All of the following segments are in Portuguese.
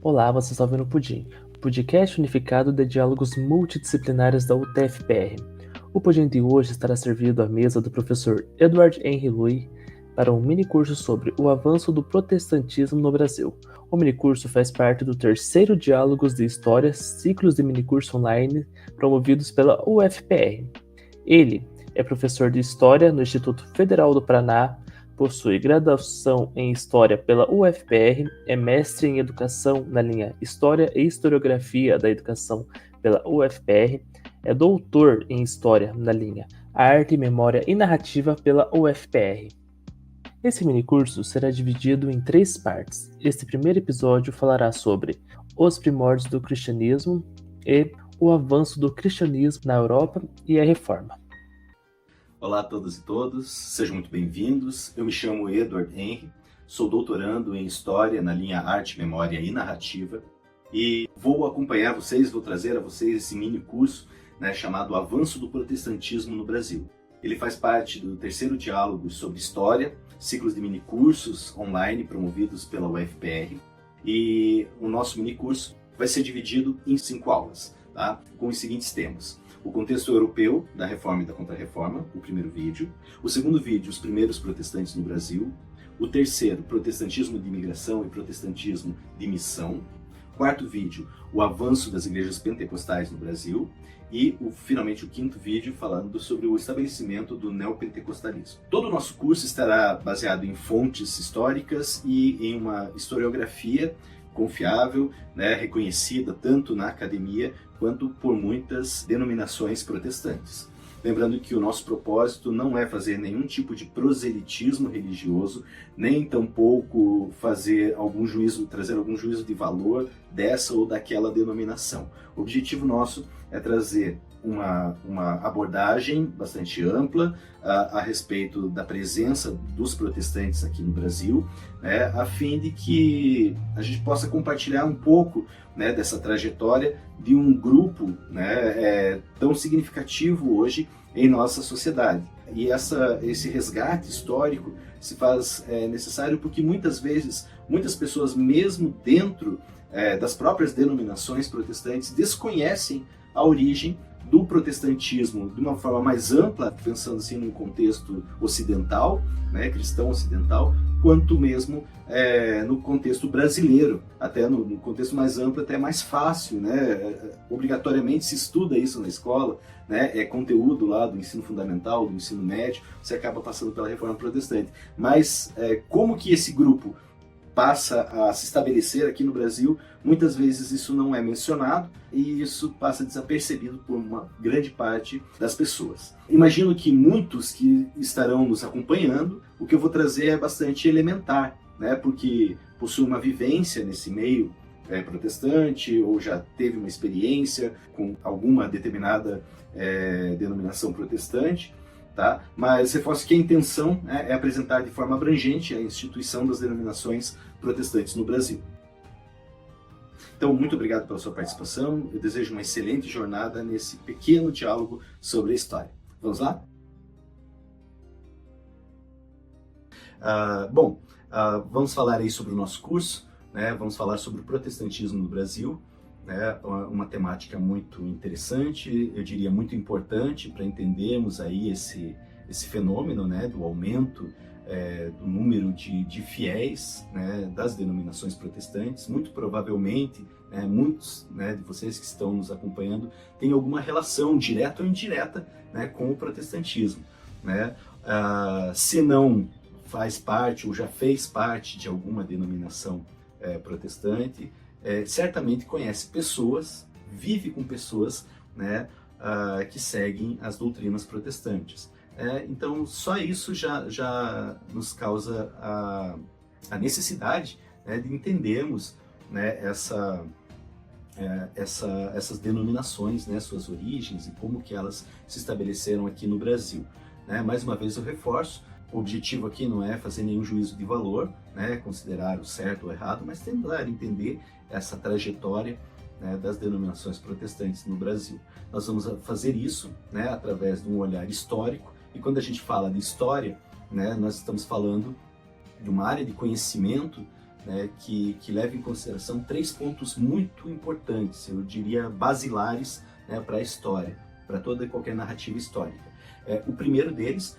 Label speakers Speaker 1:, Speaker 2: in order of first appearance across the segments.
Speaker 1: Olá, você está ouvindo o Pudim, o podcast unificado de diálogos multidisciplinares da UTF-PR. O Pudim de hoje estará servido à mesa do professor Edward Henry Lui para um minicurso sobre o avanço do protestantismo no Brasil. O minicurso faz parte do terceiro Diálogos de História, ciclos de minicurso online promovidos pela UFPR. Ele é professor de História no Instituto Federal do Paraná, possui graduação em História pela UFPR, é mestre em Educação na linha História e Historiografia da Educação pela UFPR, é doutor em História na linha Arte, Memória e Narrativa pela UFPR. Esse minicurso será dividido em 3 partes. Este primeiro episódio falará sobre os primórdios do cristianismo e o avanço do cristianismo na Europa e a Reforma.
Speaker 2: Olá a todas e todos, sejam muito bem-vindos. Eu me chamo Edward Henry, sou doutorando em História na linha Arte, Memória e Narrativa e vou acompanhar vocês, vou trazer a vocês esse mini curso chamado Avanço do Protestantismo no Brasil. Ele faz parte do terceiro diálogo sobre História, ciclos de mini cursos online promovidos pela UFPR, e o nosso mini curso vai ser dividido em 5 aulas, tá? Com os seguintes temas. O contexto europeu da Reforma e da Contra-Reforma, o primeiro vídeo. O segundo vídeo, os primeiros protestantes no Brasil. O terceiro, protestantismo de imigração e protestantismo de missão. Quarto vídeo, o avanço das igrejas pentecostais no Brasil. E, finalmente, o quinto vídeo, falando sobre o estabelecimento do neopentecostalismo. Todo o nosso curso estará baseado em fontes históricas e em uma historiografia confiável, reconhecida tanto na academia quanto por muitas denominações protestantes. Lembrando que o nosso propósito não é fazer nenhum tipo de proselitismo religioso, nem tampouco fazer trazer algum juízo de valor dessa ou daquela denominação. O objetivo nosso é trazer uma abordagem bastante ampla a respeito da presença dos protestantes aqui no Brasil, a fim de que a gente possa compartilhar um pouco dessa trajetória de um grupo tão significativo hoje em nossa sociedade. E esse resgate histórico se faz necessário porque muitas vezes, muitas pessoas mesmo dentro das próprias denominações protestantes desconhecem a origem do protestantismo de uma forma mais ampla, pensando assim no contexto ocidental, cristão ocidental, quanto mesmo no contexto brasileiro, até no contexto mais amplo, até mais fácil, obrigatoriamente se estuda isso na escola, é conteúdo lá do ensino fundamental, do ensino médio, você acaba passando pela Reforma Protestante. Mas como que esse grupo passa a se estabelecer aqui no Brasil, muitas vezes isso não é mencionado e isso passa desapercebido por uma grande parte das pessoas. Imagino que muitos que estarão nos acompanhando, o que eu vou trazer é bastante elementar, porque possui uma vivência nesse meio protestante ou já teve uma experiência com alguma determinada denominação protestante. Tá? Mas reforço que a intenção é apresentar de forma abrangente a instituição das denominações protestantes no Brasil. Então, muito obrigado pela sua participação. Eu desejo uma excelente jornada nesse pequeno diálogo sobre a história. Vamos lá? Vamos falar aí sobre o nosso curso, vamos falar sobre o protestantismo no Brasil. Uma temática muito interessante, eu diria muito importante para entendermos aí esse fenômeno do aumento do número de fiéis das denominações protestantes. Muito provavelmente muitos de vocês que estão nos acompanhando têm alguma relação direta ou indireta com o protestantismo. Se não faz parte ou já fez parte de alguma denominação protestante, certamente conhece pessoas, vive com pessoas que seguem as doutrinas protestantes. Então, só isso já nos causa a necessidade de entendermos essas denominações, suas origens e como que elas se estabeleceram aqui no Brasil. Mais uma vez eu reforço, o objetivo aqui não é fazer nenhum juízo de valor, considerar o certo ou errado, mas tentar entender essa trajetória das denominações protestantes no Brasil. Nós vamos fazer isso através de um olhar histórico, e quando a gente fala de história, nós estamos falando de uma área de conhecimento né, que leva em consideração 3 pontos muito importantes, eu diria basilares, né, para a história, para toda e qualquer narrativa histórica. O primeiro deles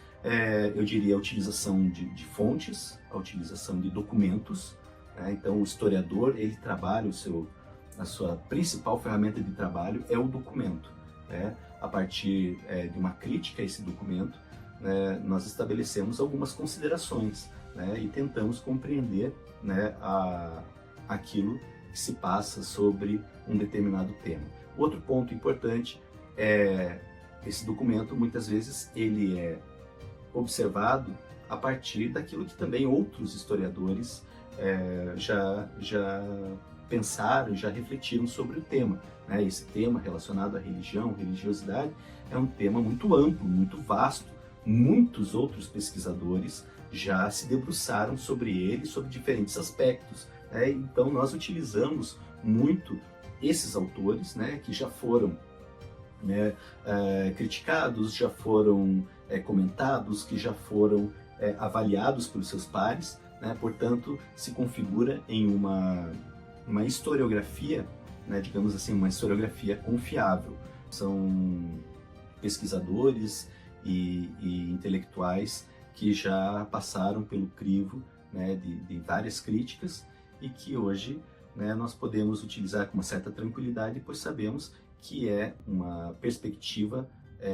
Speaker 2: eu diria a utilização de fontes, a utilização de documentos, né? Então o historiador, ele trabalha a sua principal ferramenta de trabalho é o documento, né? A partir de uma crítica a esse documento, né, nós estabelecemos algumas considerações, né, e tentamos compreender, né, aquilo que se passa sobre um determinado tema. Outro ponto importante é esse documento, muitas vezes, ele é observado a partir daquilo que também outros historiadores já pensaram, já refletiram sobre o tema, né? Esse tema relacionado à religião, religiosidade, é um tema muito amplo, muito vasto. Muitos outros pesquisadores já se debruçaram sobre ele, sobre diferentes aspectos, né? Então nós utilizamos muito esses autores, né, que já foram, né, criticados, já foram comentados, que já foram avaliados pelos seus pares, né? Portanto, se configura em uma historiografia, né, digamos assim, uma historiografia confiável. São pesquisadores e intelectuais que já passaram pelo crivo, né, de várias críticas e que hoje, né, nós podemos utilizar com uma certa tranquilidade, pois sabemos que é uma perspectiva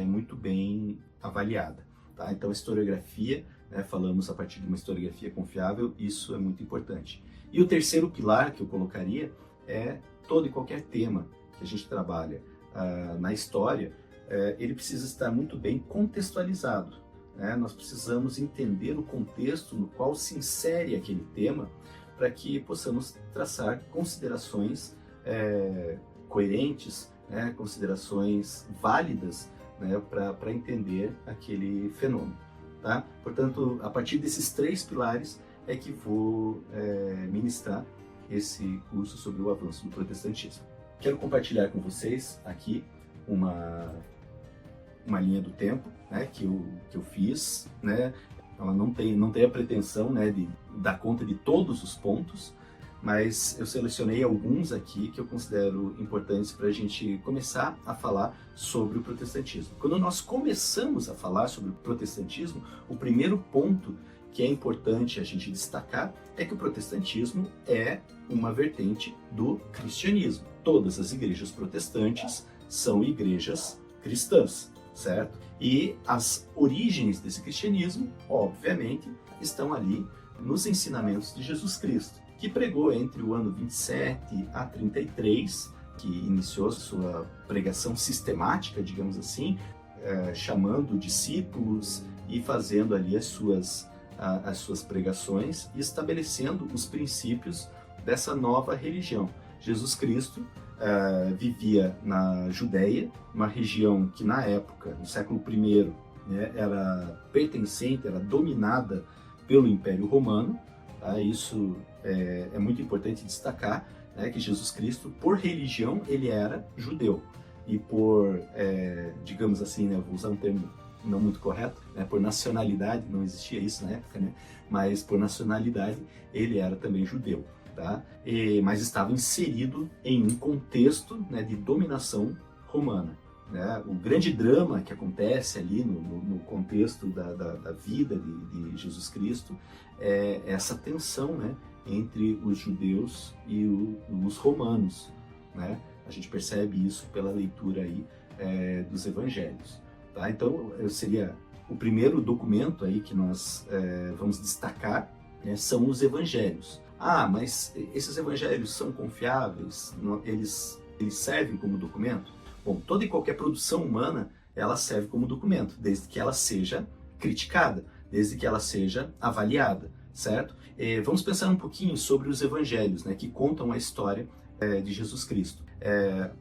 Speaker 2: muito bem avaliada. Tá? Então, a historiografia, né, falamos a partir de uma historiografia confiável, isso é muito importante. E o terceiro pilar que eu colocaria é todo e qualquer tema que a gente trabalha na história, ele precisa estar muito bem contextualizado, né? Nós precisamos entender o contexto no qual se insere aquele tema para que possamos traçar considerações coerentes, né? Considerações válidas, né? Para entender aquele fenômeno. Tá? Portanto, a partir desses 3 pilares é que vou ministrar esse curso sobre o avanço do protestantismo. Quero compartilhar com vocês aqui uma linha do tempo, né, que eu fiz, né? Ela não tem a pretensão, né, de dar conta de todos os pontos, mas eu selecionei alguns aqui que eu considero importantes para a gente começar a falar sobre o protestantismo. Quando nós começamos a falar sobre o protestantismo, o primeiro ponto que é importante a gente destacar é que o protestantismo é uma vertente do cristianismo. Todas as igrejas protestantes são igrejas cristãs, certo? E as origens desse cristianismo, obviamente, estão ali nos ensinamentos de Jesus Cristo, que pregou entre o ano 27 a 33, que iniciou sua pregação sistemática, digamos assim, chamando discípulos e fazendo ali as suas pregações e estabelecendo os princípios dessa nova religião. Jesus Cristo vivia na Judéia, uma região que na época, no século I, né, era pertencente, era dominada pelo Império Romano. Tá? Isso é muito importante destacar, né, que Jesus Cristo, por religião, ele era judeu. E por, digamos assim, né, vou usar um termo não muito correto, né, por nacionalidade, não existia isso na época, né, mas por nacionalidade ele era também judeu. Tá? Mas estava inserido em um contexto, né, de dominação romana. Né? O grande drama que acontece ali no contexto da vida de Jesus Cristo é essa tensão, né, entre os judeus e os romanos. Né? A gente percebe isso pela leitura aí, dos evangelhos. Tá? Então, seria o primeiro documento aí que nós vamos destacar, né, são os evangelhos. Ah, mas esses evangelhos são confiáveis? Eles servem como documento? Bom, toda e qualquer produção humana, ela serve como documento, desde que ela seja criticada, desde que ela seja avaliada, certo? Vamos pensar um pouquinho sobre os evangelhos, né, que contam a história de Jesus Cristo.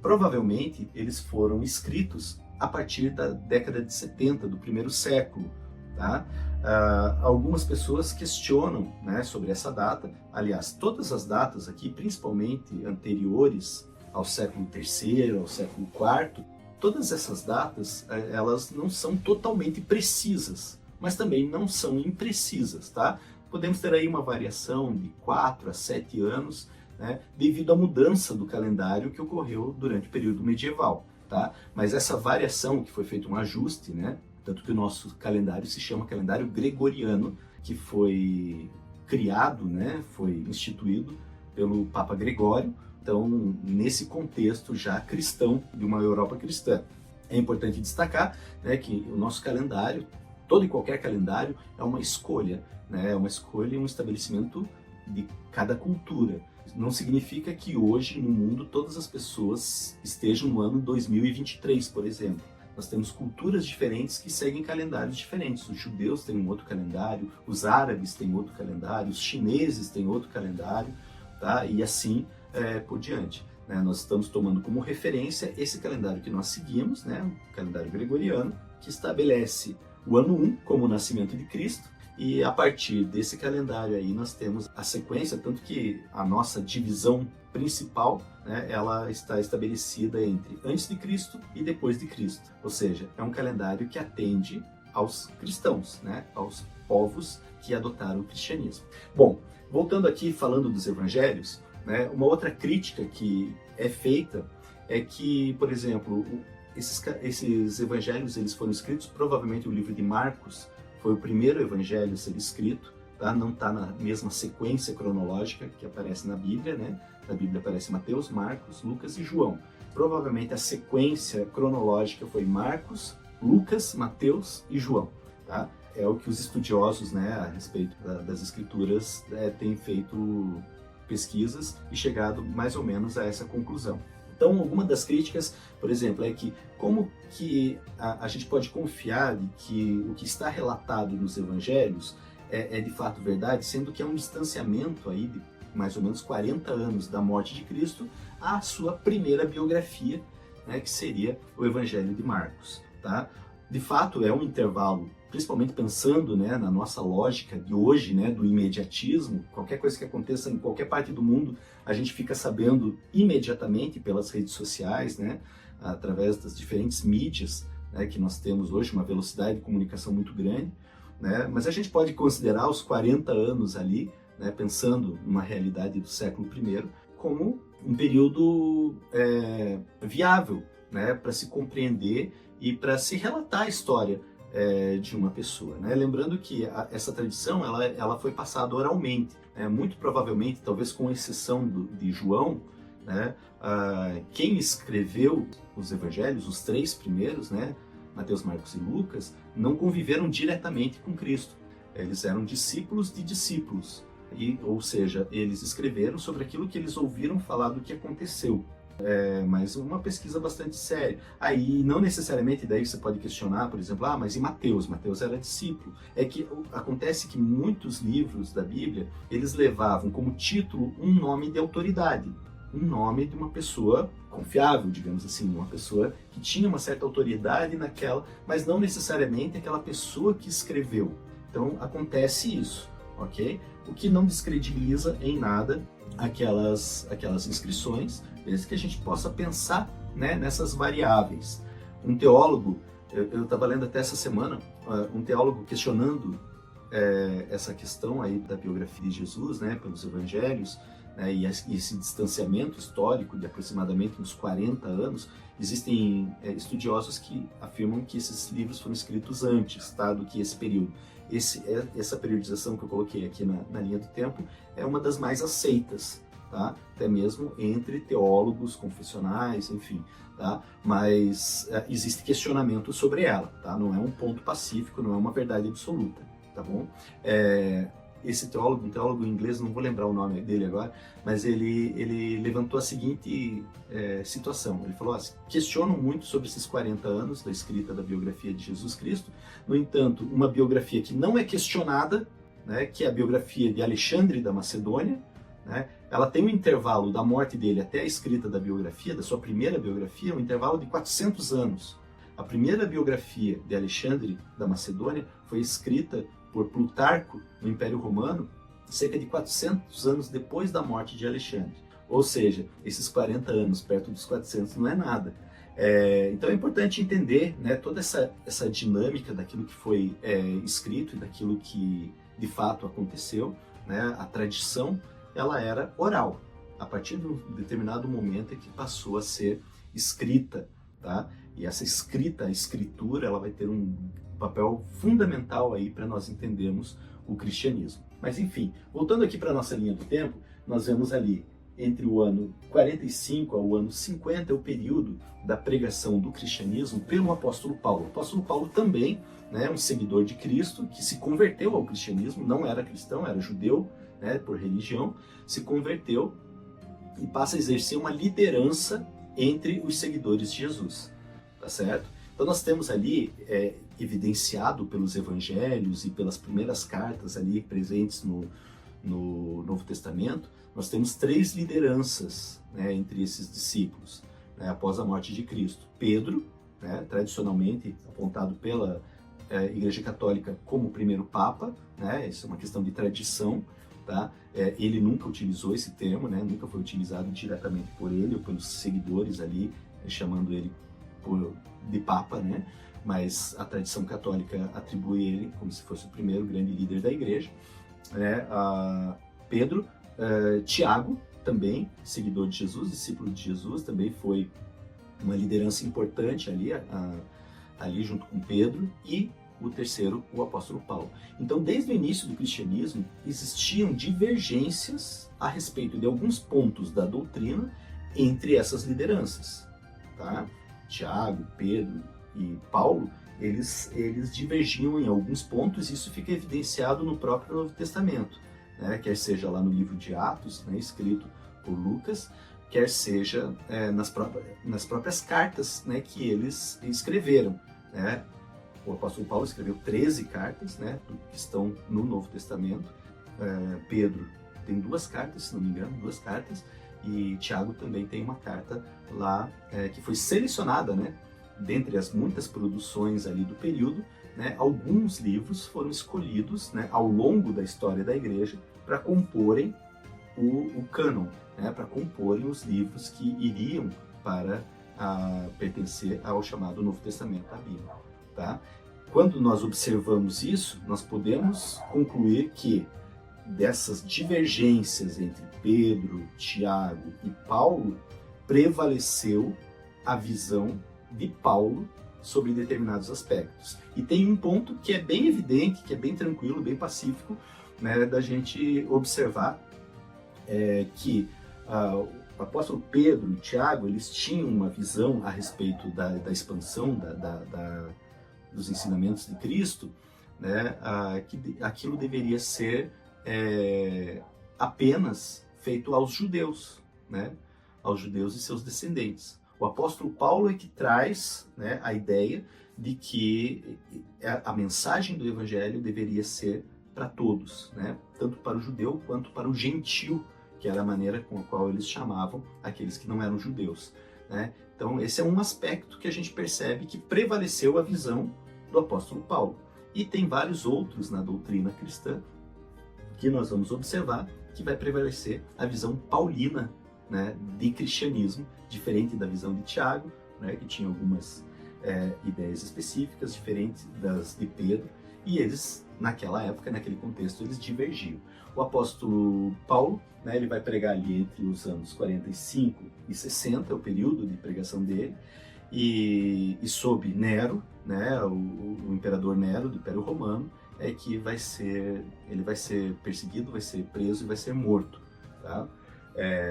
Speaker 2: Provavelmente, eles foram escritos a partir da década de 70, do primeiro século, tá? Algumas pessoas questionam, né, sobre essa data. Aliás, todas as datas aqui, principalmente anteriores ao século III, ao século IV, todas essas datas, elas não são totalmente precisas, mas também não são imprecisas, tá? podemos ter aí uma variação de 4 a 7 anos, né, devido à mudança do calendário que ocorreu durante o período medieval. Tá? Mas essa variação, que foi feito um ajuste, né, tanto que o nosso calendário se chama calendário gregoriano, que foi criado, né, foi instituído pelo Papa Gregório, então nesse contexto já cristão, de uma Europa cristã. É importante destacar, né, que o nosso calendário, todo e qualquer calendário, é uma escolha, né, é uma escolha e um estabelecimento de cada cultura. Não significa que hoje no mundo todas as pessoas estejam no ano 2023, por exemplo. Nós temos culturas diferentes que seguem calendários diferentes. Os judeus têm um outro calendário, os árabes têm outro calendário, os chineses têm outro calendário, tá? E assim por diante. Né? Nós estamos tomando como referência esse calendário que nós seguimos, né? O calendário gregoriano, que estabelece o ano 1 como o nascimento de Cristo, e a partir desse calendário aí nós temos a sequência, tanto que a nossa divisão principal, né, ela está estabelecida entre antes de Cristo e depois de Cristo. Ou seja, é um calendário que atende aos cristãos, né, aos povos que adotaram o cristianismo. Bom, voltando aqui falando dos evangelhos, né, uma outra crítica que é feita é que, por exemplo, esses evangelhos eles foram escritos, provavelmente o livro de Marcos foi o primeiro evangelho a ser escrito, tá? Não está na mesma sequência cronológica que aparece na Bíblia, né? Na Bíblia aparece Mateus, Marcos, Lucas e João. Provavelmente a sequência cronológica foi Marcos, Lucas, Mateus e João, tá? É o que os estudiosos, né, a respeito das escrituras têm feito pesquisas e chegado mais ou menos a essa conclusão. Então, alguma das críticas, por exemplo, é que como que a gente pode confiar de que o que está relatado nos evangelhos é de fato verdade, sendo que é um distanciamento aí de mais ou menos 40 anos da morte de Cristo à sua primeira biografia, né, que seria o Evangelho de Marcos. Tá? De fato, é um intervalo, principalmente pensando, né, na nossa lógica de hoje, né, do imediatismo. Qualquer coisa que aconteça em qualquer parte do mundo, a gente fica sabendo imediatamente pelas redes sociais, né, através das diferentes mídias, né, que nós temos hoje, uma velocidade de comunicação muito grande. Né, mas a gente pode considerar os 40 anos ali, né, pensando numa realidade do século I, como um período viável, né, para se compreender e para se relatar a história de uma pessoa, né? Lembrando que essa tradição ela foi passada oralmente, né? Muito provavelmente, talvez com exceção de João, né? Quem escreveu os evangelhos, os 3 primeiros, né? Mateus, Marcos e Lucas, não conviveram diretamente com Cristo. Eles eram discípulos de discípulos, ou seja, eles escreveram sobre aquilo que eles ouviram falar do que aconteceu. Mas uma pesquisa bastante séria. Aí não necessariamente daí você pode questionar, por exemplo, mas e Mateus? Mateus era discípulo. É que acontece que muitos livros da Bíblia, eles levavam como título um nome de autoridade, um nome de uma pessoa confiável, digamos assim, uma pessoa que tinha uma certa autoridade naquela, mas não necessariamente aquela pessoa que escreveu. Então acontece isso, ok? O que não descredibiliza em nada aquelas inscrições, desde que a gente possa pensar, né, nessas variáveis. Um teólogo, eu estava lendo até essa semana, um teólogo questionando essa questão aí da biografia de Jesus, né, pelos evangelhos, né, e esse distanciamento histórico de aproximadamente uns 40 anos. Existem estudiosos que afirmam que esses livros foram escritos antes, tá, do que esse período. Essa periodização que eu coloquei aqui na linha do tempo é uma das mais aceitas, tá? Até mesmo entre teólogos, confessionais, enfim, tá? Mas existe questionamento sobre ela, tá? Não é um ponto pacífico, não é uma verdade absoluta, tá bom? Esse teólogo, um teólogo inglês, não vou lembrar o nome dele agora, mas ele levantou a seguinte situação. Ele falou assim: questionam muito sobre esses 40 anos da escrita da biografia de Jesus Cristo. No entanto, uma biografia que não é questionada, né, que é a biografia de Alexandre da Macedônia, né, ela tem um intervalo da morte dele até a escrita da biografia, da sua primeira biografia, um intervalo de 400 anos. A primeira biografia de Alexandre da Macedônia foi escrita por Plutarco no Império Romano, cerca de 400 anos depois da morte de Alexandre. Ou seja, esses 40 anos perto dos 400 não é nada. Então é importante entender, né, toda essa dinâmica daquilo que foi escrito e daquilo que de fato aconteceu, né? A tradição, ela era oral. A partir de um determinado momento é que passou a ser escrita, tá? E essa escrita, a escritura, ela vai ter um papel fundamental aí para nós entendermos o cristianismo. Mas enfim, voltando aqui para a nossa linha do tempo, nós vemos ali entre o ano 45 ao ano 50 é o período da pregação do cristianismo pelo apóstolo Paulo. O apóstolo Paulo também, né, um seguidor de Cristo, que se converteu ao cristianismo, não era cristão, era judeu, né, por religião, se converteu e passa a exercer uma liderança entre os seguidores de Jesus, tá certo? Então nós temos ali, evidenciado pelos evangelhos e pelas primeiras cartas ali presentes no Novo Testamento, nós temos 3 lideranças, né, entre esses discípulos, né, após a morte de Cristo. Pedro, né, tradicionalmente apontado pela Igreja Católica como o primeiro Papa, né, isso é uma questão de tradição, tá? Ele nunca utilizou esse termo, né, nunca foi utilizado diretamente por ele ou pelos seguidores ali, chamando ele de Papa, né? Mas a tradição católica atribui ele como se fosse o primeiro grande líder da Igreja. Pedro, Tiago, também seguidor de Jesus, discípulo de Jesus, também foi uma liderança importante ali junto com Pedro, e o terceiro, o apóstolo Paulo. Então, desde o início do cristianismo, existiam divergências a respeito de alguns pontos da doutrina entre essas lideranças, tá? Tiago, Pedro e Paulo, eles divergiam em alguns pontos, e isso fica evidenciado no próprio Novo Testamento, né? Quer seja lá no livro de Atos, né, escrito por Lucas, quer seja nas próprias cartas, né, que eles escreveram, né? O apóstolo Paulo escreveu 13 cartas, né, que estão no Novo Testamento. Pedro tem 2 cartas, se não me engano, 2 cartas, e Tiago também tem uma carta lá que foi selecionada, né, dentre as muitas produções ali do período, né, alguns livros foram escolhidos, né, ao longo da história da igreja para comporem o cânon, né, para comporem os livros que iriam para pertencer ao chamado Novo Testamento da Bíblia. Tá? Quando nós observamos isso, nós podemos concluir que dessas divergências entre Pedro, Tiago e Paulo, prevaleceu a visão de Paulo sobre determinados aspectos. E tem um ponto que é bem evidente, que é bem tranquilo, bem pacífico, né, da gente observar, que o apóstolo Pedro e Tiago, eles tinham uma visão a respeito da expansão dos ensinamentos de Cristo, né, que aquilo deveria ser apenas feito aos judeus, né, aos judeus e seus descendentes. O apóstolo Paulo é que traz, né, a ideia de que a mensagem do evangelho deveria ser para todos, né, tanto para o judeu quanto para o gentil, que era a maneira com a qual eles chamavam aqueles que não eram judeus, né? Então esse é um aspecto que a gente percebe que prevaleceu a visão do apóstolo Paulo. E tem vários outros na doutrina cristã que nós vamos observar que vai prevalecer a visão paulina, né, de cristianismo, diferente da visão de Tiago, né, que tinha algumas ideias específicas, diferentes das de Pedro, e eles, naquela época, naquele contexto, eles divergiam. O apóstolo Paulo, né, ele vai pregar ali entre os anos 45 e 60, é o período de pregação dele, e sob Nero, né, o imperador Nero, do Império Romano, é que ele vai ser perseguido, vai ser preso e vai ser morto. Tá?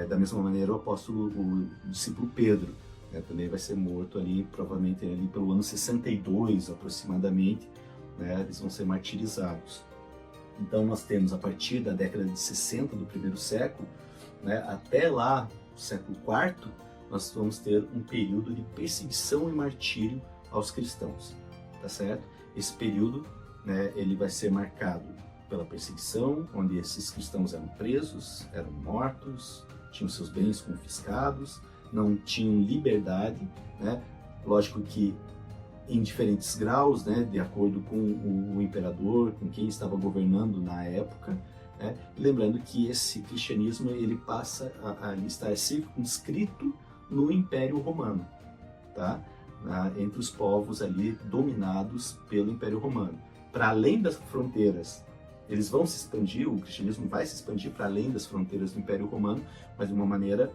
Speaker 2: Da mesma maneira, o discípulo Pedro, né, também vai ser morto ali, provavelmente ali pelo ano 62 aproximadamente, né, eles vão ser martirizados. Então nós temos, a partir da década de 60 do primeiro século, né, até lá, o século IV, nós vamos ter um período de perseguição e martírio aos cristãos, tá certo? Esse período, né, ele vai ser marcado pela perseguição, onde esses cristãos eram presos, eram mortos, tinham seus bens confiscados, não tinham liberdade, né? Lógico que em diferentes graus, né, de acordo com o imperador, com quem estava governando na época, né? Lembrando que esse cristianismo ele passa a estar circunscrito no Império Romano, tá? Entre os povos ali dominados pelo Império Romano. Para além das fronteiras, eles vão se expandir, o cristianismo vai se expandir para além das fronteiras do Império Romano, mas de uma maneira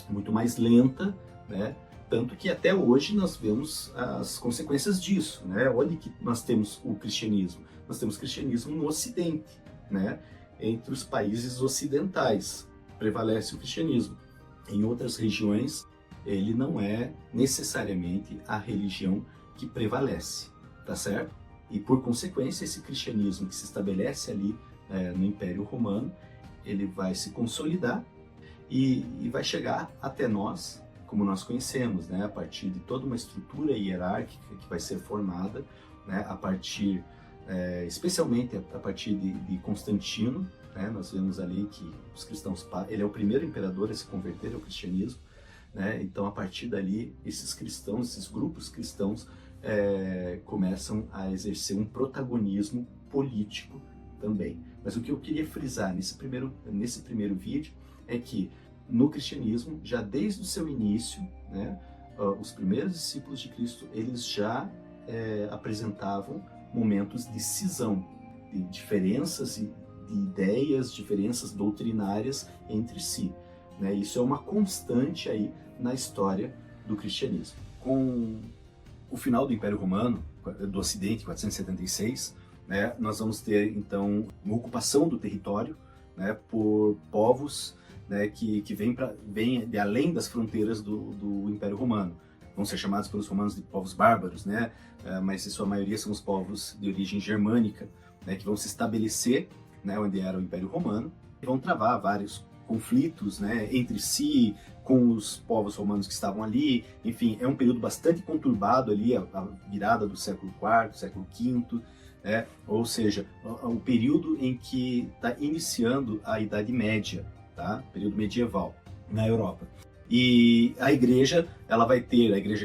Speaker 2: muito mais lenta, né? Tanto que até hoje nós vemos as consequências disso, né? Onde que nós temos o cristianismo? Nós temos cristianismo no Ocidente, né? Entre os países ocidentais prevalece o cristianismo. Em outras regiões, ele não é necessariamente a religião que prevalece, tá certo? E por consequência, esse cristianismo que se estabelece ali no Império Romano, ele vai se consolidar e vai chegar até nós, como nós conhecemos, né? A partir de toda uma estrutura hierárquica que vai ser formada, né? A partir, especialmente a partir de Constantino, né? Nós vemos ali que os cristãos, ele é o primeiro imperador a se converter ao cristianismo, né? Então, a partir dali, esses cristãos, esses grupos cristãos começam a exercer um protagonismo político também. Mas o que eu queria frisar nesse primeiro vídeo é que no cristianismo, já desde o seu início, né, os primeiros discípulos de Cristo, eles já apresentavam momentos de cisão, de diferenças de ideias, diferenças doutrinárias entre si, né? Isso é uma constante aí na história do cristianismo. Com o final do Império Romano, do Ocidente, 476, né, nós vamos ter então uma ocupação do território, né, por povos, né, que vêm de além das fronteiras do Império Romano. Vão ser chamados pelos romanos de povos bárbaros, né, mas em sua maioria são os povos de origem germânica, né, que vão se estabelecer, né, onde era o Império Romano, e vão travar vários conflitos, né, entre si, com os povos romanos que estavam ali. Enfim, é um período bastante conturbado ali, a virada do século IV, século V, né, ou seja, o período em que está iniciando a Idade Média, tá? Período medieval na Europa. E a igreja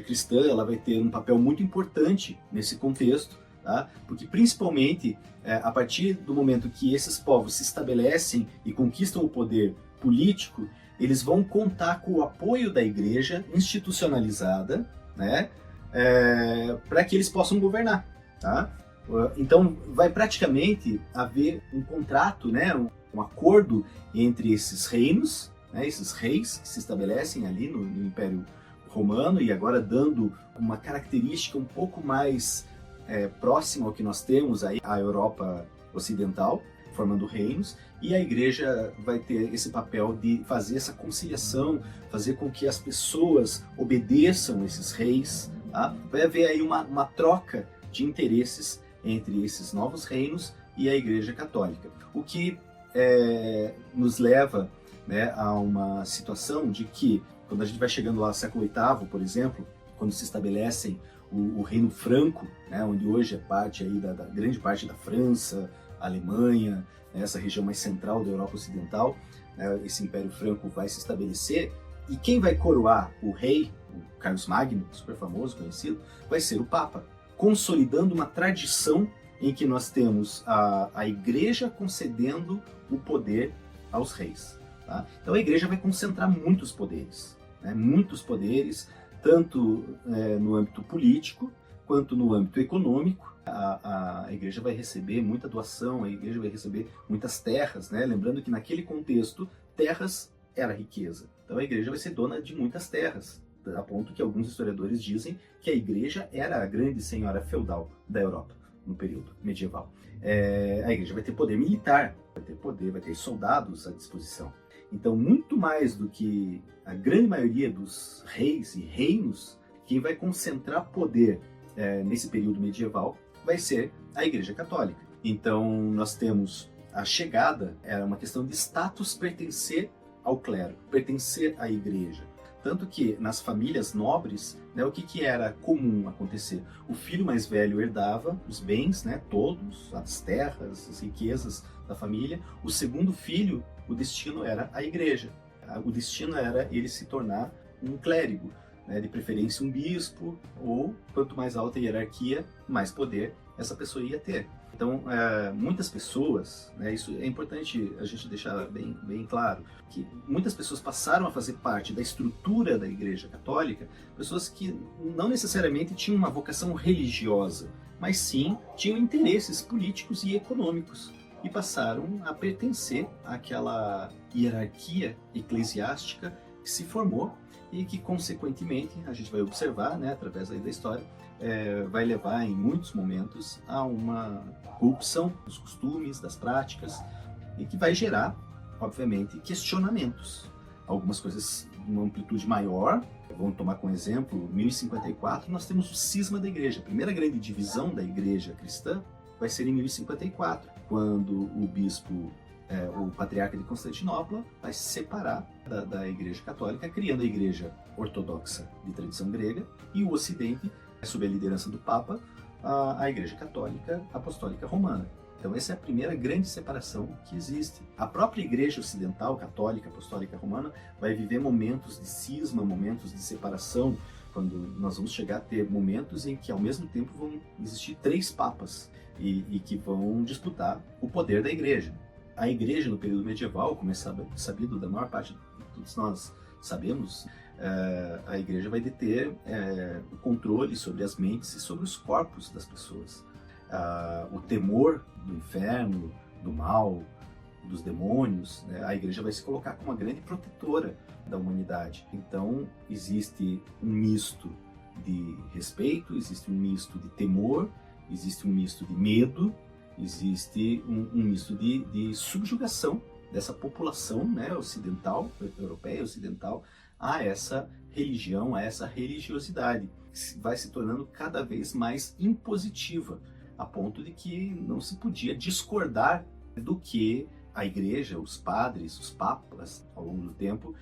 Speaker 2: cristã, ela vai ter um papel muito importante nesse contexto, tá? Porque principalmente a partir do momento que esses povos se estabelecem e conquistam o poder político, eles vão contar com o apoio da igreja institucionalizada, né? Para que eles possam governar, tá? Então vai praticamente haver um contrato, né? Um acordo entre esses reinos, né? Esses reis que se estabelecem ali no Império Romano, e agora dando uma característica um pouco mais próxima ao que nós temos aí, a Europa Ocidental, formando reinos, e a igreja vai ter esse papel de fazer essa conciliação, fazer com que as pessoas obedeçam esses reis, tá? Vai haver aí uma troca de interesses entre esses novos reinos e a Igreja Católica, o que nos leva, né, a uma situação de que, quando a gente vai chegando lá ao século VIII, por exemplo, quando se estabelecem o Reino Franco, né, onde hoje é parte aí da grande parte da França, Alemanha, né, essa região mais central da Europa Ocidental, né, esse Império Franco vai se estabelecer, e quem vai coroar o rei, o Carlos Magno, super famoso, conhecido, vai ser o Papa, consolidando uma tradição em que nós temos a igreja concedendo o poder aos reis, tá? Então a igreja vai concentrar muitos poderes, né? Muitos poderes, tanto no âmbito político quanto no âmbito econômico. A igreja vai receber muita doação, a igreja vai receber muitas terras, né? Lembrando que naquele contexto, terras era riqueza. Então a igreja vai ser dona de muitas terras, a ponto que alguns historiadores dizem que a igreja era a grande senhora feudal da Europa no período medieval. A igreja vai ter poder militar, vai ter soldados à disposição. Então, muito mais do que a grande maioria dos reis e reinos, quem vai concentrar poder nesse período medieval vai ser a Igreja Católica. Então, nós temos a chegada, era uma questão de status, pertencer ao clero, pertencer à igreja. Tanto que nas famílias nobres, né, o que era comum acontecer? O filho mais velho herdava os bens, né, todos, as terras, as riquezas da família. O segundo filho, o destino era a igreja. O destino era ele se tornar um clérigo, né, de preferência um bispo, ou quanto mais alta a hierarquia, mais poder essa pessoa ia ter. Então, muitas pessoas, né, isso é importante a gente deixar bem claro, que muitas pessoas passaram a fazer parte da estrutura da Igreja Católica, pessoas que não necessariamente tinham uma vocação religiosa, mas sim tinham interesses políticos e econômicos, e passaram a pertencer àquela hierarquia eclesiástica que se formou e que, consequentemente, a gente vai observar, né, através aí da história, vai levar em muitos momentos a uma corrupção dos costumes, das práticas, e que vai gerar, obviamente, questionamentos. Algumas coisas numa amplitude maior, vamos tomar como exemplo, 1054, nós temos o cisma da igreja. A primeira grande divisão da igreja cristã vai ser em 1054, quando o bispo, o patriarca de Constantinopla, vai se separar da igreja católica, criando a igreja ortodoxa de tradição grega, e o ocidente, sob a liderança do Papa, a Igreja Católica Apostólica Romana. Então essa é a primeira grande separação que existe. A própria Igreja Ocidental Católica Apostólica Romana vai viver momentos de cisma, momentos de separação, quando nós vamos chegar a ter momentos em que ao mesmo tempo vão existir 3 papas e que vão disputar o poder da Igreja. A Igreja no período medieval, como é sabido da maior parte de todos nós sabemos, a igreja vai deter o controle sobre as mentes e sobre os corpos das pessoas. O temor do inferno, do mal, dos demônios, né? A igreja vai se colocar como uma grande protetora da humanidade. Então, existe um misto de respeito, existe um misto de temor, existe um misto de medo, existe um misto de subjugação dessa população, né, ocidental, europeia ocidental, a essa religião, a essa religiosidade, que vai se tornando cada vez mais impositiva, a ponto de que não se podia discordar do que a igreja, os padres, os papas, ao longo do tempo,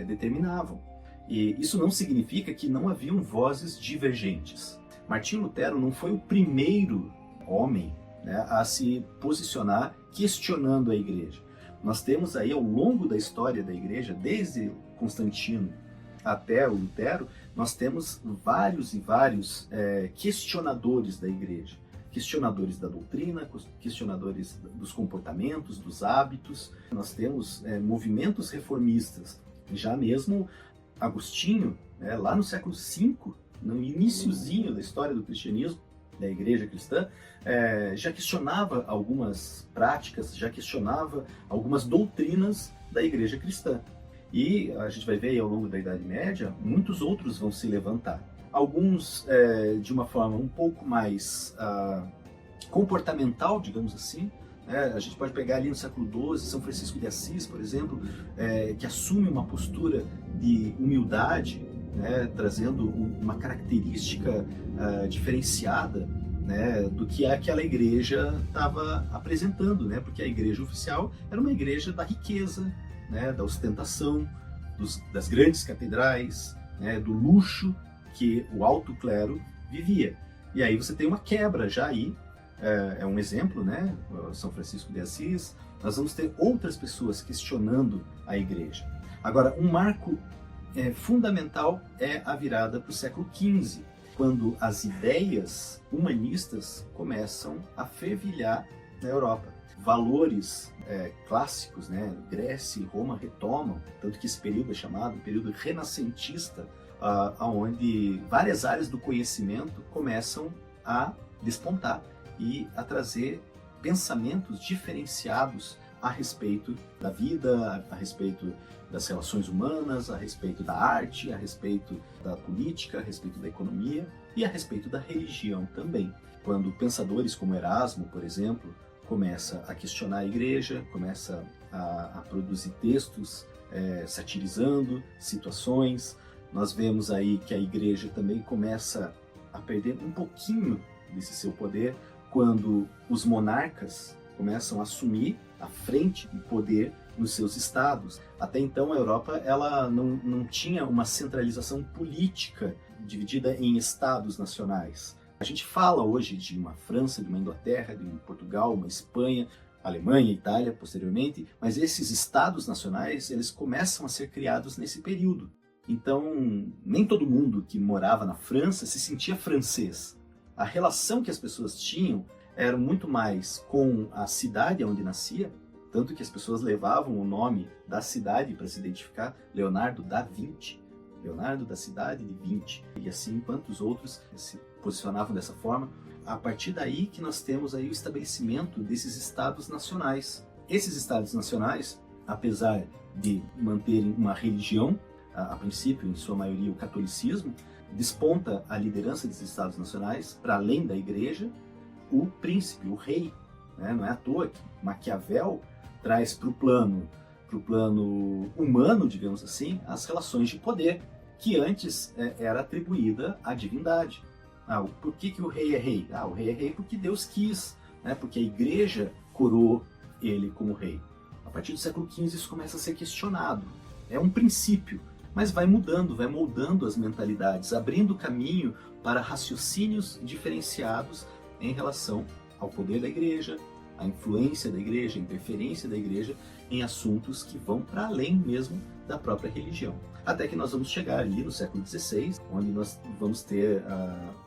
Speaker 2: determinavam. E isso não significa que não haviam vozes divergentes. Martinho Lutero não foi o primeiro homem, né, a se posicionar questionando a igreja. Nós temos aí, ao longo da história da igreja, desde Constantino até o Lutero, nós temos vários e vários questionadores da igreja. Questionadores da doutrina, questionadores dos comportamentos, dos hábitos. Nós temos movimentos reformistas. Já mesmo Agostinho, lá no século V, no iniciozinho da história do cristianismo, da igreja cristã, já questionava algumas práticas, já questionava algumas doutrinas da igreja cristã. E a gente vai ver aí, ao longo da Idade Média, muitos outros vão se levantar. Alguns de uma forma um pouco mais comportamental, digamos assim. A gente pode pegar ali no século XII, São Francisco de Assis, por exemplo, que assume uma postura de humildade, trazendo uma característica diferenciada, do que aquela igreja estava apresentando, porque a igreja oficial era uma igreja da riqueza, da ostentação, das grandes catedrais, do luxo que o alto clero vivia. E aí você tem uma quebra já aí, é um exemplo, São Francisco de Assis. Nós vamos ter outras pessoas questionando a igreja. Agora, um marco fundamental é a virada para o século XV, quando as ideias humanistas começam a fervilhar na Europa. Valores clássicos, Grécia e Roma retomam, tanto que esse período é chamado período renascentista, onde várias áreas do conhecimento começam a despontar e a trazer pensamentos diferenciados a respeito da vida, a respeito das relações humanas, a respeito da arte, a respeito da política, a respeito da economia e a respeito da religião também. Quando pensadores como Erasmo, por exemplo, começa a questionar a igreja, começa a produzir textos satirizando situações, nós vemos aí que a igreja também começa a perder um pouquinho desse seu poder quando os monarcas começam a assumir a frente do poder nos seus estados. Até então a Europa ela não tinha uma centralização política dividida em estados nacionais. A gente fala hoje de uma França, de uma Inglaterra, de um Portugal, uma Espanha, Alemanha, Itália posteriormente, mas esses estados nacionais eles começam a ser criados nesse período. Então nem todo mundo que morava na França se sentia francês. A relação que as pessoas tinham eram muito mais com a cidade onde nascia, tanto que as pessoas levavam o nome da cidade para se identificar, Leonardo da Vinci, Leonardo da cidade de Vinci, e assim quantos outros se posicionavam dessa forma. A partir daí que nós temos aí o estabelecimento desses estados nacionais. Esses estados nacionais, apesar de manterem uma religião, a princípio, em sua maioria, o catolicismo, desponta a liderança desses estados nacionais, para além da igreja, o príncipe, o rei. Né? Não é à toa que Maquiavel traz para o plano humano, digamos assim, as relações de poder, que antes era atribuída à divindade. Por que o rei é rei? O rei é rei porque Deus quis, né? Porque a igreja coroou ele como rei. A partir do século XV isso começa a ser questionado. É um princípio, mas vai mudando, vai moldando as mentalidades, abrindo caminho para raciocínios diferenciados em relação ao poder da igreja, a influência da igreja, a interferência da igreja em assuntos que vão para além mesmo da própria religião. Até que nós vamos chegar ali no século XVI, onde nós vamos ter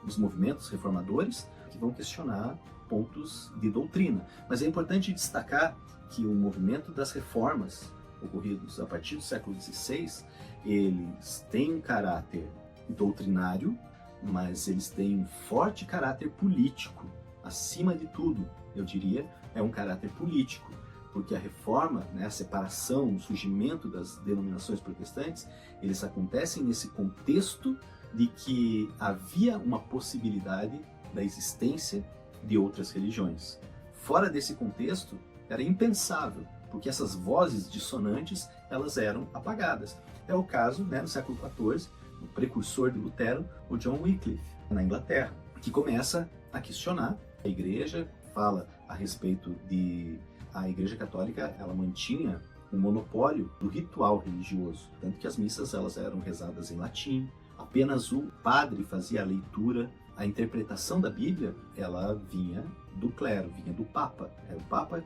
Speaker 2: os movimentos reformadores que vão questionar pontos de doutrina. Mas é importante destacar que o movimento das reformas ocorridos a partir do século XVI, eles têm um caráter doutrinário, mas eles têm um forte caráter político. Acima de tudo, eu diria, é um caráter político, porque a reforma, né, a separação, o surgimento das denominações protestantes, eles acontecem nesse contexto de que havia uma possibilidade da existência de outras religiões. Fora desse contexto, era impensável, porque essas vozes dissonantes, elas eram apagadas. É o caso, né, no século XIV, o precursor de Lutero, o John Wycliffe, na Inglaterra, que começa a questionar a igreja, fala a respeito de a Igreja Católica, ela mantinha o monopólio do ritual religioso, tanto que as missas elas eram rezadas em latim, apenas o padre fazia a leitura, a interpretação da Bíblia, ela vinha do clero, vinha do Papa. Era o Papa,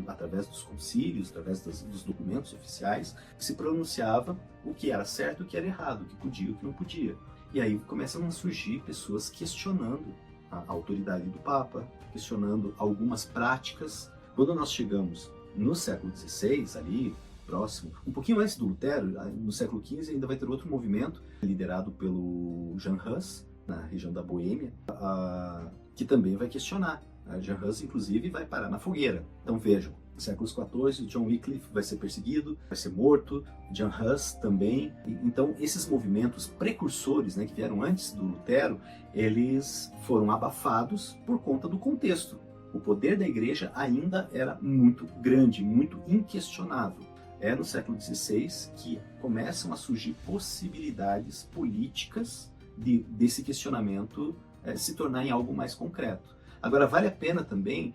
Speaker 2: através dos concílios, através dos documentos oficiais, que se pronunciava o que era certo e o que era errado, o que podia e o que não podia. E aí começam a surgir pessoas questionando a autoridade do Papa, questionando algumas práticas. Quando nós chegamos no século XVI, ali próximo, um pouquinho antes do Lutero, no século XV ainda vai ter outro movimento liderado pelo Jan Hus, na região da Boêmia, que também vai questionar. A Jan Hus, inclusive, vai parar na fogueira. Então vejam, no século XIV, John Wycliffe vai ser perseguido, vai ser morto, Jan Hus também. Então esses movimentos precursores, né, que vieram antes do Lutero, eles foram abafados por conta do contexto. O poder da igreja ainda era muito grande, muito inquestionável. É no século XVI que começam a surgir possibilidades políticas desse questionamento se tornar em algo mais concreto. Agora, vale a pena também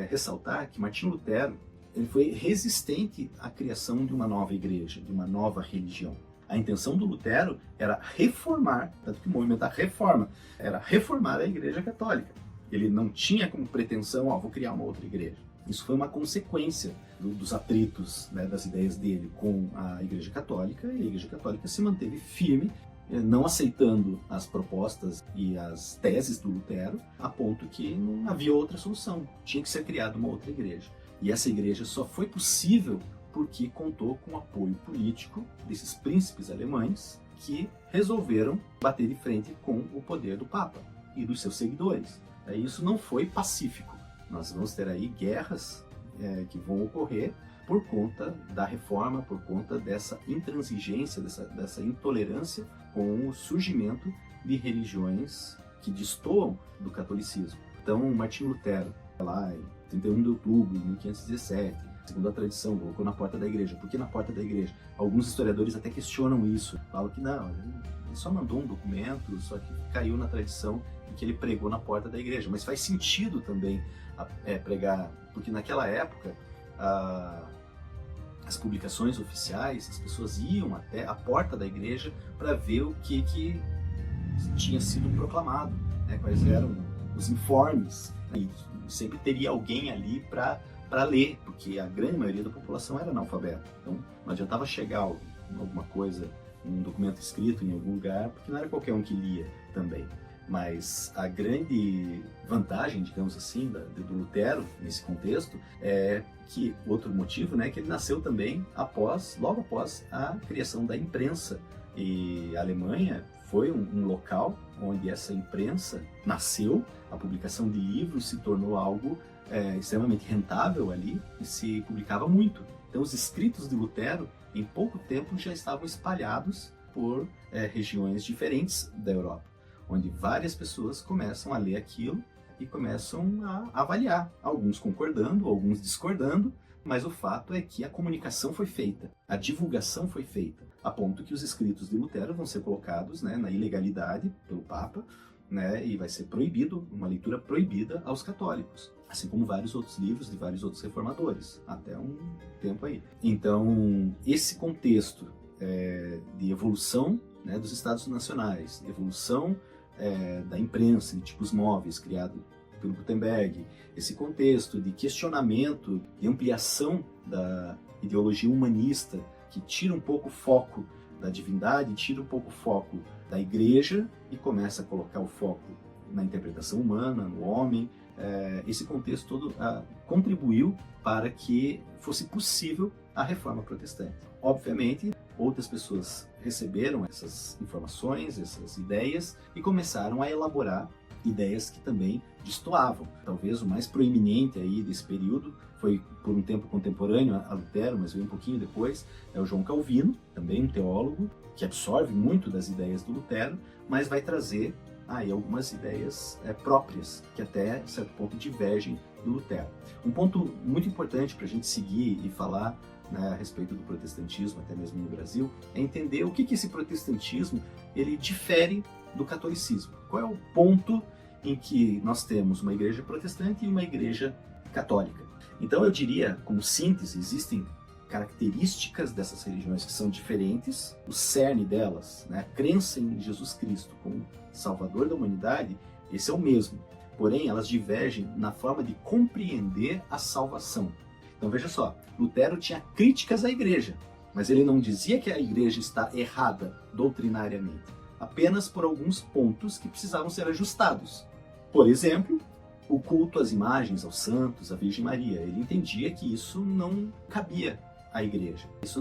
Speaker 2: ressaltar que Martinho Lutero ele foi resistente à criação de uma nova igreja, de uma nova religião. A intenção do Lutero era reformar, tanto que o movimento da reforma era reformar a Igreja Católica. Ele não tinha como pretensão, vou criar uma outra igreja. Isso foi uma consequência dos atritos, né, das ideias dele com a Igreja Católica, e a Igreja Católica se manteve firme, não aceitando as propostas e as teses do Lutero, a ponto que não havia outra solução. Tinha que ser criada uma outra igreja. E essa igreja só foi possível porque contou com o apoio político desses príncipes alemães que resolveram bater de frente com o poder do Papa e dos seus seguidores. Isso não foi pacífico. Nós vamos ter aí guerras que vão ocorrer por conta da reforma, por conta dessa intransigência, dessa intolerância com o surgimento de religiões que destoam do catolicismo. Então, Martinho Lutero, lá em 31 de outubro de 1517, segundo a tradição, colocou na porta da igreja. Por que na porta da igreja? Alguns historiadores até questionam isso. Falam que não, ele só mandou um documento, só que caiu na tradição em que ele pregou na porta da igreja. Mas faz sentido também pregar, porque naquela época as publicações oficiais, as pessoas iam até a porta da igreja para ver o que tinha sido proclamado, né? Quais eram os informes. E sempre teria alguém ali para ler, porque a grande maioria da população era analfabeta. Então não adiantava chegar alguma coisa, um documento escrito em algum lugar, porque não era qualquer um que lia também. Mas a grande vantagem, digamos assim, do Lutero nesse contexto é que outro motivo, né, que ele nasceu também logo após a criação da imprensa. E a Alemanha foi um local onde essa imprensa nasceu, a publicação de livros se tornou algo extremamente rentável ali e se publicava muito. Então os escritos de Lutero, em pouco tempo, já estavam espalhados por regiões diferentes da Europa, onde várias pessoas começam a ler aquilo e começam a avaliar, alguns concordando, alguns discordando, mas o fato é que a comunicação foi feita, a divulgação foi feita, a ponto que os escritos de Lutero vão ser colocados, né, na ilegalidade pelo Papa, né, e vai ser proibido, uma leitura proibida aos católicos, assim como vários outros livros de vários outros reformadores, até um tempo aí. Então, esse contexto de evolução, né, dos Estados nacionais, evolução da imprensa, de tipos móveis, criado pelo Gutenberg, esse contexto de questionamento, de ampliação da ideologia humanista, que tira um pouco o foco da divindade, tira um pouco o foco da igreja e começa a colocar o foco na interpretação humana, no homem. Esse contexto todo contribuiu para que fosse possível a reforma protestante. Obviamente, outras pessoas receberam essas informações, essas ideias e começaram a elaborar ideias que também destoavam. Talvez o mais proeminente aí desse período foi por um tempo contemporâneo a Lutero, mas veio um pouquinho depois, é o João Calvino, também um teólogo que absorve muito das ideias do Lutero, mas vai trazer aí algumas ideias próprias, que até certo ponto divergem do Lutero. Um ponto muito importante para a gente seguir e falar, né, a respeito do protestantismo, até mesmo no Brasil, é entender o que esse protestantismo ele difere do catolicismo. Qual é o ponto em que nós temos uma igreja protestante e uma igreja católica? Então eu diria, como síntese, existem características dessas religiões que são diferentes, o cerne delas, né, a crença em Jesus Cristo como Salvador da humanidade, esse é o mesmo. Porém, elas divergem na forma de compreender a salvação. Então veja só, Lutero tinha críticas à igreja, mas ele não dizia que a igreja está errada doutrinariamente, apenas por alguns pontos que precisavam ser ajustados. Por exemplo, o culto às imagens, aos santos, à Virgem Maria. Ele entendia que isso não cabia à igreja. Isso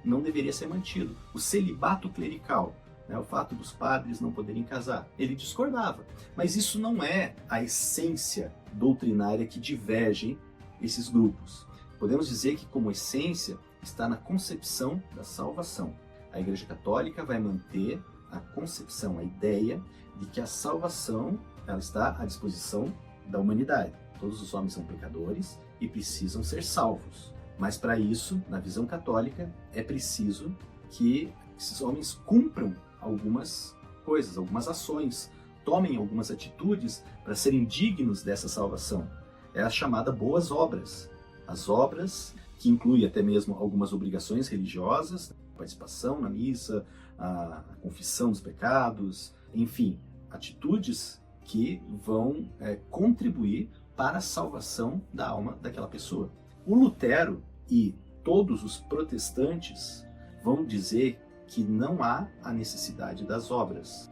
Speaker 2: não deveria ser mantido. O celibato clerical, né, o fato dos padres não poderem casar, ele discordava. Mas isso não é a essência doutrinária que divergem esses grupos. Podemos dizer que, como essência, está na concepção da salvação. A Igreja Católica vai manter a concepção, a ideia de que a salvação ela está à disposição da humanidade. Todos os homens são pecadores e precisam ser salvos. Mas para isso, na visão católica, é preciso que esses homens cumpram algumas coisas, algumas ações, tomem algumas atitudes para serem dignos dessa salvação. É a chamada boas obras. As obras que incluem até mesmo algumas obrigações religiosas, participação na missa, a confissão dos pecados, enfim, atitudes que vão contribuir para a salvação da alma daquela pessoa. O Lutero e todos os protestantes vão dizer que não há a necessidade das obras,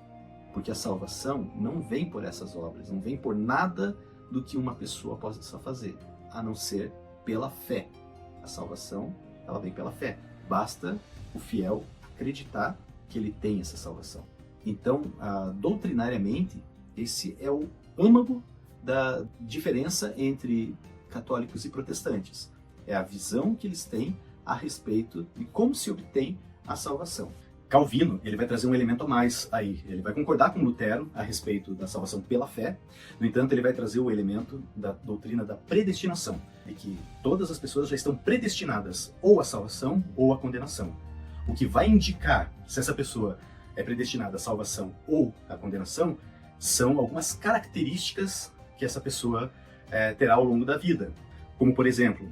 Speaker 2: porque a salvação não vem por essas obras, não vem por nada do que uma pessoa possa fazer, a não ser pela fé. A salvação, ela vem pela fé. Basta o fiel acreditar que ele tem essa salvação. Então, doutrinariamente, esse é o âmago da diferença entre católicos e protestantes. É a visão que eles têm a respeito de como se obtém a salvação. Calvino, ele vai trazer um elemento a mais aí. Ele vai concordar com Lutero a respeito da salvação pela fé. No entanto, ele vai trazer o elemento da doutrina da predestinação, de que todas as pessoas já estão predestinadas ou à salvação ou à condenação. O que vai indicar se essa pessoa é predestinada à salvação ou à condenação são algumas características que essa pessoa terá ao longo da vida. Como, por exemplo,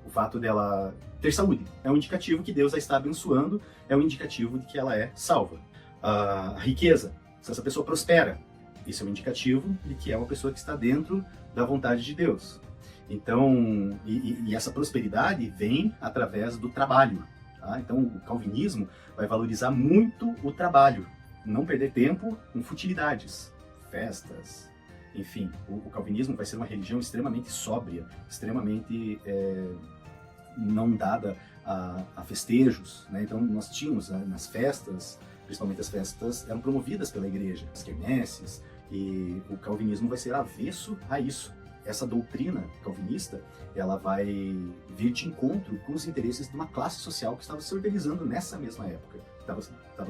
Speaker 2: o fato dela ter saúde. É um indicativo que Deus a está abençoando, é um indicativo de que ela é salva. A riqueza, se essa pessoa prospera, isso é um indicativo de que é uma pessoa que está dentro da vontade de Deus. Então, e essa prosperidade vem através do trabalho. Tá? Então, o calvinismo vai valorizar muito o trabalho, não perder tempo com futilidades. festas, enfim, o calvinismo vai ser uma religião extremamente sóbria, extremamente não dada a festejos, né? Então nós tínhamos nas festas, principalmente as festas eram promovidas pela igreja, as quermesses, e o calvinismo vai ser avesso a isso. Essa doutrina calvinista, ela vai vir de encontro com os interesses de uma classe social que estava se organizando nessa mesma época, estava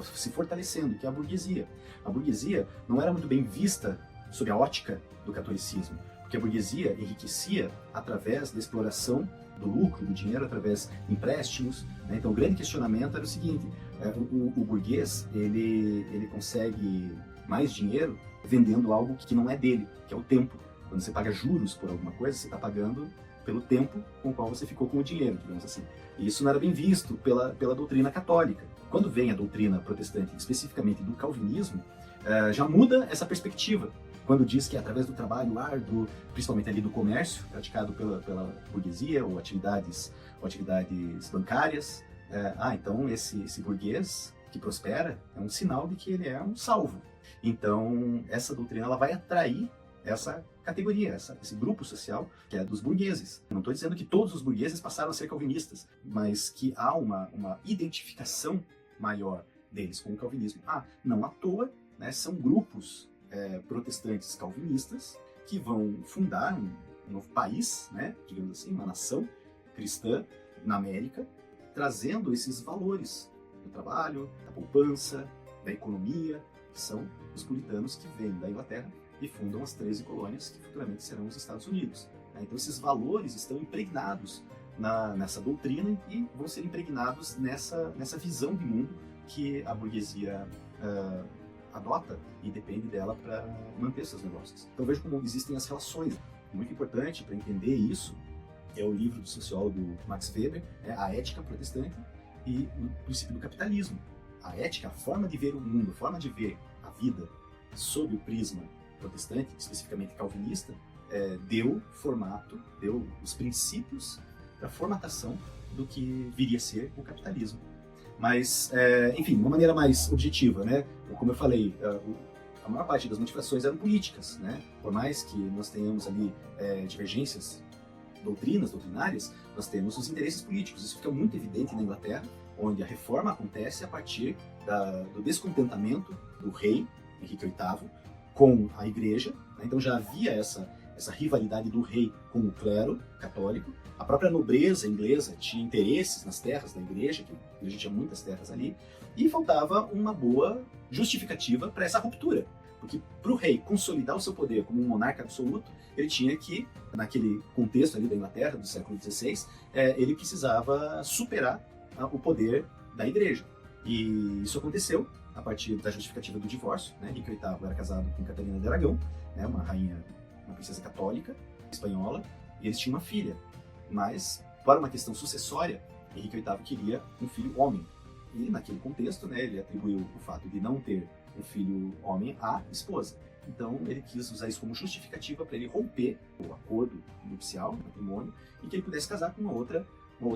Speaker 2: se fortalecendo, que é a burguesia. A burguesia não era muito bem vista sob a ótica do catolicismo, porque a burguesia enriquecia através da exploração do lucro, do dinheiro, através de empréstimos, né? Então o grande questionamento era o seguinte: o burguês ele consegue mais dinheiro vendendo algo que não é dele, que é o tempo. Quando você paga juros por alguma coisa, você está pagando pelo tempo com o qual você ficou com o dinheiro, digamos assim. E isso não era bem visto pela doutrina católica. Quando vem a doutrina protestante, especificamente do calvinismo, já muda essa perspectiva. Quando diz que é através do trabalho árduo, principalmente ali do comércio, praticado pela burguesia, ou atividades bancárias, então esse burguês que prospera é um sinal de que ele é um salvo. Então, essa doutrina ela vai atrair essa categoria, esse grupo social que é dos burgueses. Eu não estou dizendo que todos os burgueses passaram a ser calvinistas, mas que há uma identificação maior deles com o calvinismo. Não à toa, né, são grupos protestantes calvinistas que vão fundar um novo país, né, digamos assim, uma nação cristã na América, trazendo esses valores do trabalho, da poupança, da economia, que são os puritanos que vêm da Inglaterra e fundam as 13 colônias que futuramente serão os Estados Unidos. Então esses valores estão impregnados nessa doutrina e vão ser impregnados nessa visão de mundo que a burguesia adota e depende dela para manter seus negócios. Então veja como existem as relações. Muito importante para entender isso é o livro do sociólogo Max Weber, A Ética Protestante e o Princípio do Capitalismo. A ética, a forma de ver o mundo, a forma de ver a vida sob o prisma protestante, especificamente calvinista, deu os princípios para a formatação do que viria a ser o capitalismo. Mas, enfim, de uma maneira mais objetiva, né? Como eu falei, a maior parte das motivações eram políticas, né? Por mais que nós tenhamos ali divergências doutrinárias, nós temos os interesses políticos. Isso fica muito evidente na Inglaterra, onde a reforma acontece a partir do descontentamento do rei, Henrique VIII, com a igreja, né? Então já havia essa rivalidade do rei com o clero católico. A própria nobreza inglesa tinha interesses nas terras da igreja, que a igreja tinha muitas terras ali, e faltava uma boa justificativa para essa ruptura. Porque para o rei consolidar o seu poder como um monarca absoluto, ele tinha que, naquele contexto ali da Inglaterra, do século XVI, ele precisava superar o poder da igreja. E isso aconteceu a partir da justificativa do divórcio, né? Henrique VIII era casado com Catarina de Aragão, né? Uma princesa católica, espanhola, e eles tinham uma filha. Mas, para uma questão sucessória, Henrique VIII queria um filho homem. E, naquele contexto, né, ele atribuiu o fato de não ter um filho homem à esposa. Então, ele quis usar isso como justificativa para ele romper o acordo nupcial, o matrimônio, e que ele pudesse casar com uma outra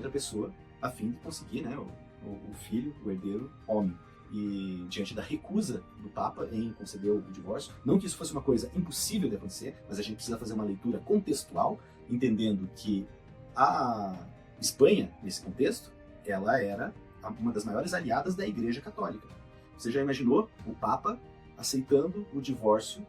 Speaker 2: pessoa, a fim de conseguir, né, o filho, o herdeiro homem. E diante da recusa do Papa em conceder o divórcio, não que isso fosse uma coisa impossível de acontecer, mas a gente precisa fazer uma leitura contextual, entendendo que a Espanha, nesse contexto, ela era uma das maiores aliadas da Igreja Católica. Você já imaginou o Papa aceitando o divórcio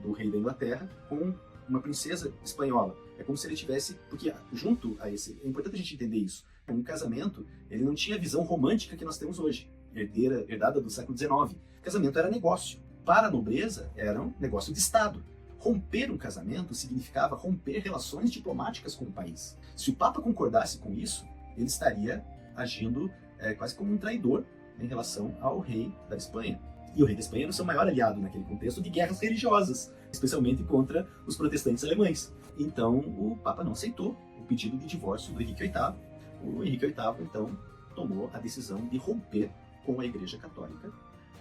Speaker 2: do rei da Inglaterra com uma princesa espanhola? É como se ele tivesse... Porque junto a esse... É importante a gente entender isso. Um casamento, ele não tinha a visão romântica que nós temos hoje, herdada do século XIX. Casamento era negócio. Para a nobreza, era um negócio de Estado. Romper um casamento significava romper relações diplomáticas com o país. Se o Papa concordasse com isso, ele estaria agindo quase como um traidor em relação ao rei da Espanha. E o rei da Espanha era o seu maior aliado naquele contexto de guerras religiosas, especialmente contra os protestantes alemães. Então, o Papa não aceitou o pedido de divórcio do Henrique VIII. O Henrique VIII, então, tomou a decisão de romper com a Igreja Católica,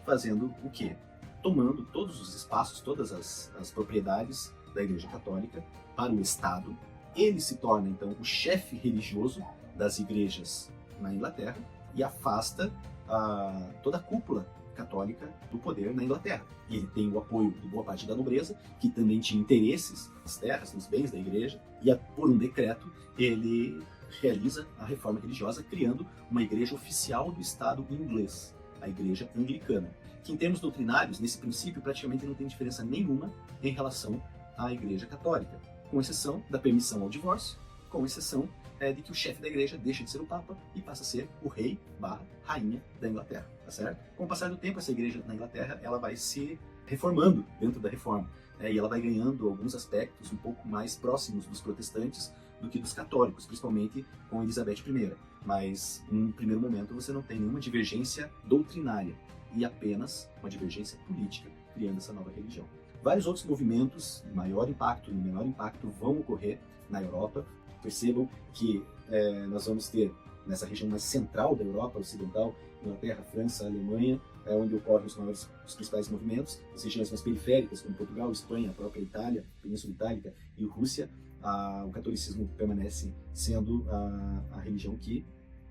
Speaker 2: fazendo o quê? Tomando todos os espaços, todas as propriedades da Igreja Católica para o Estado. Ele se torna, então, o chefe religioso das igrejas na Inglaterra e afasta toda a cúpula Católica do poder na Inglaterra. E ele tem o apoio de boa parte da nobreza, que também tinha interesses nas terras, nos bens da igreja, e por um decreto ele realiza a reforma religiosa, criando uma igreja oficial do Estado inglês, a Igreja Anglicana, que em termos doutrinários, nesse princípio, praticamente não tem diferença nenhuma em relação à Igreja Católica, com exceção da permissão ao divórcio, com exceção de que o chefe da igreja deixa de ser o Papa e passa a ser o rei/rainha da Inglaterra, tá certo? Com o passar do tempo, essa igreja na Inglaterra ela vai se reformando dentro da reforma, e ela vai ganhando alguns aspectos um pouco mais próximos dos protestantes do que dos católicos, principalmente com Elizabeth I. Mas, em primeiro momento, você não tem nenhuma divergência doutrinária e apenas uma divergência política, criando essa nova religião. Vários outros movimentos de maior impacto e menor impacto vão ocorrer na Europa. Percebam que nós vamos ter, nessa região mais central da Europa ocidental, Inglaterra, França, Alemanha, onde ocorrem os principais movimentos. As regiões mais periféricas, como Portugal, Espanha, a própria Itália, Península Itálica e Rússia, o catolicismo permanece sendo a religião que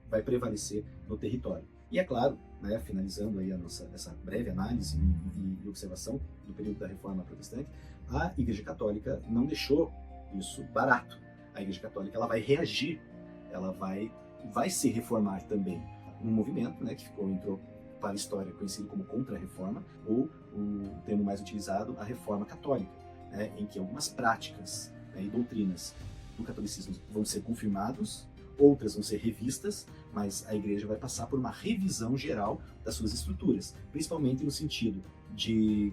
Speaker 2: vai prevalecer no território. E é claro, finalizando aí essa breve análise e observação do período da Reforma Protestante, a Igreja Católica não deixou isso barato. A Igreja Católica ela vai reagir, ela vai se reformar também. Um movimento que entrou para a história conhecido como Contra-Reforma, ou o termo mais utilizado, a Reforma Católica, em que algumas práticas e doutrinas do catolicismo vão ser confirmados, outras vão ser revistas, mas a igreja vai passar por uma revisão geral das suas estruturas, principalmente no sentido de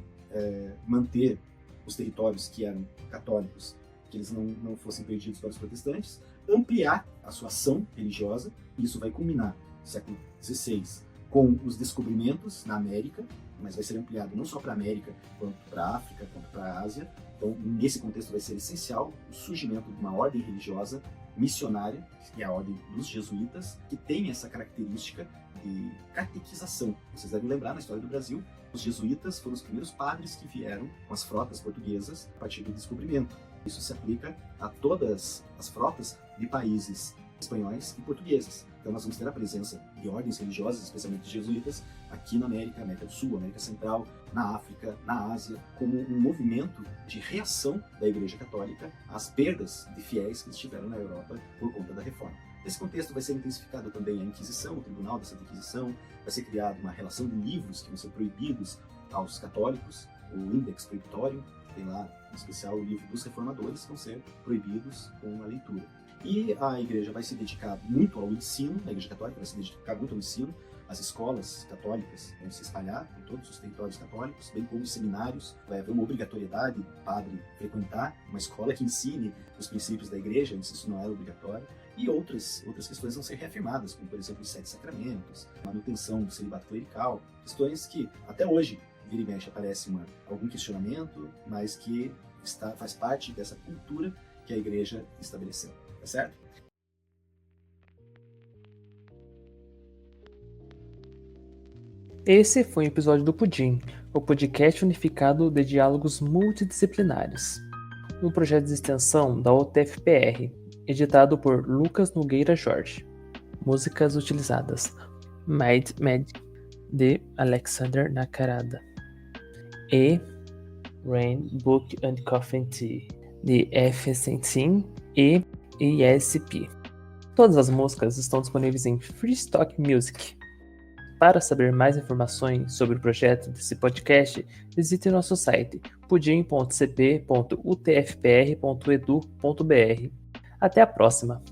Speaker 2: manter os territórios que eram católicos, que eles não fossem perdidos para os protestantes, ampliar a sua ação religiosa, e isso vai culminar no século XVI com os descobrimentos na América, mas vai ser ampliado não só para a América, quanto para a África, quanto para a Ásia. Então, nesse contexto vai ser essencial o surgimento de uma ordem religiosa missionária, que é a ordem dos jesuítas, que tem essa característica de catequização. Vocês devem lembrar, na história do Brasil, os jesuítas foram os primeiros padres que vieram com as frotas portuguesas a partir do descobrimento. Isso se aplica a todas as frotas de países espanhóis e portugueses. Então nós vamos ter a presença de ordens religiosas, especialmente jesuítas, aqui na América do Sul, América Central, na África, na Ásia, como um movimento de reação da Igreja Católica às perdas de fiéis que estiveram na Europa por conta da Reforma. Nesse contexto vai ser intensificada também a Inquisição, o Tribunal da Santa Inquisição, vai ser criada uma relação de livros que vão ser proibidos aos católicos, o Index Prohibitorium, tem lá, em especial, o livro dos reformadores, que vão ser proibidos com a leitura. E a igreja vai se dedicar muito ao ensino, a igreja católica vai se dedicar muito ao ensino, as escolas católicas vão se espalhar em todos os territórios católicos, bem como os seminários. Vai haver uma obrigatoriedade do padre frequentar uma escola que ensine os princípios da igreja, antes isso não era obrigatório. E outras questões vão ser reafirmadas, como por exemplo os 7 sacramentos, a manutenção do celibato clerical, questões que até hoje, vira e mexe, aparece algum questionamento, mas que faz parte dessa cultura que a igreja estabeleceu. Tá certo?
Speaker 1: Esse foi o episódio do Pudim, o podcast unificado de diálogos multidisciplinares, um projeto de extensão da UTFPR, editado por Lucas Nogueira Jorge. Músicas utilizadas: Mad Magic, de Alexander Nakarada, e Rain Book and Coffee Tea, de F. e ESP. Todas as músicas estão disponíveis em Freestock Music. Para saber mais informações sobre o projeto desse podcast, visite nosso site pudim.cp.utfpr.edu.br. Até a próxima!